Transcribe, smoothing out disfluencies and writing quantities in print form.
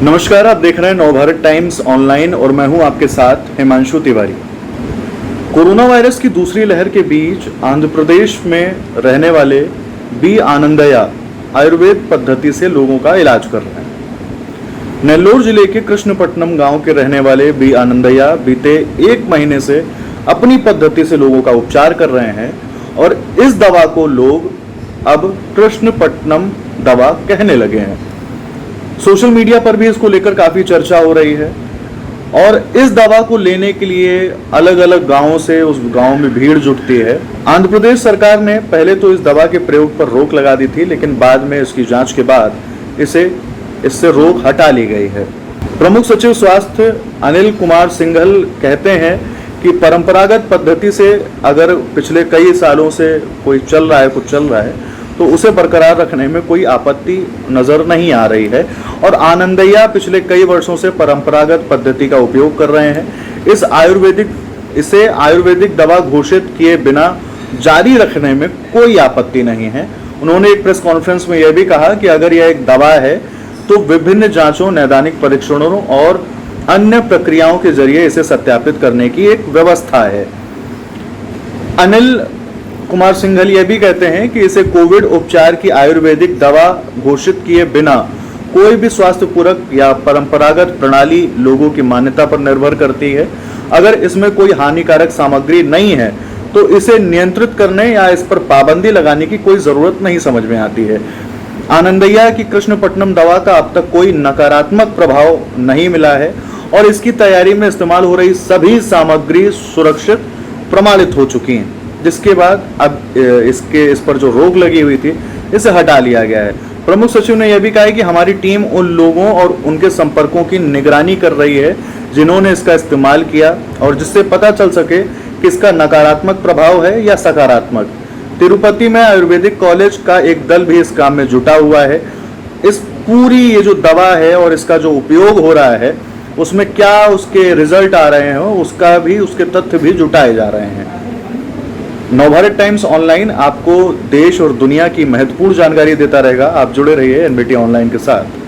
नमस्कार, आप देख रहे हैं नवभारत टाइम्स ऑनलाइन और मैं हूं आपके साथ हिमांशु तिवारी। कोरोना वायरस की दूसरी लहर के बीच आंध्र प्रदेश में रहने वाले बी आनंदया आयुर्वेद पद्धति से लोगों का इलाज कर रहे हैं। नेल्लोर जिले के कृष्णपट्टनम गांव के रहने वाले बी आनंदया बीते 1 महीने से अपनी पद्धति से लोगों का उपचार कर रहे हैं और इस दवा को लोग अब कृष्णपट्टनम दवा कहने लगे हैं। सोशल मीडिया पर भी इसको लेकर काफी चर्चा हो रही है और इस दवा को लेने के लिए अलग अलग गांवों से उस गांव में भीड़ जुटती है। आंध्र प्रदेश सरकार ने पहले तो इस दवा के प्रयोग पर रोक लगा दी थी, लेकिन बाद में इसकी जांच के बाद इससे रोक हटा ली गई है। प्रमुख सचिव स्वास्थ्य अनिल कुमार सिंघल कहते हैं कि परंपरागत पद्धति से अगर पिछले कई सालों से कोई चल रहा है तो उसे बरकरार रखने में कोई आपत्ति नजर नहीं आ रही है और आनंदया पिछले कई वर्षों से परंपरागत पद्धति का उपयोग कर रहे हैं। इसे आयुर्वेदिक दवा घोषित किए बिना जारी रखने में कोई आपत्ति नहीं है। उन्होंने एक प्रेस कॉन्फ्रेंस में यह भी कहा कि अगर यह एक दवा है तो विभिन्न जांचों, नैदानिक परीक्षणों और अन्य प्रक्रियाओं के जरिए इसे सत्यापित करने की एक व्यवस्था है। अनिल कुमार सिंघल यह भी कहते हैं कि इसे कोविड उपचार की आयुर्वेदिक दवा घोषित किए बिना कोई भी स्वास्थ्य पूरक या परंपरागत प्रणाली लोगों की मान्यता पर निर्भर करती है। अगर इसमें कोई हानिकारक सामग्री नहीं है तो इसे नियंत्रित करने या इस पर पाबंदी लगाने की कोई जरूरत नहीं समझ में आती है। आनंदया की कृष्णपट्टनम दवा का अब तक कोई नकारात्मक प्रभाव नहीं मिला है और इसकी तैयारी में इस्तेमाल हो रही सभी सामग्री सुरक्षित प्रमाणित हो चुकी हैं, जिसके बाद अब इस पर जो रोक लगी हुई थी इसे हटा लिया गया है। प्रमुख सचिव ने यह भी कहा है कि हमारी टीम उन लोगों और उनके संपर्कों की निगरानी कर रही है जिन्होंने इसका इस्तेमाल किया और जिससे पता चल सके कि इसका नकारात्मक प्रभाव है या सकारात्मक। तिरुपति में आयुर्वेदिक कॉलेज का एक दल भी इस काम में जुटा हुआ है। इस पूरी ये जो दवा है और इसका जो उपयोग हो रहा है उसमें क्या उसके रिजल्ट आ रहे हैं उसके तथ्य भी जुटाए जा रहे हैं। नवभारत टाइम्स ऑनलाइन आपको देश और दुनिया की महत्वपूर्ण जानकारी देता रहेगा। आप जुड़े रहिए एनबीटी ऑनलाइन के साथ।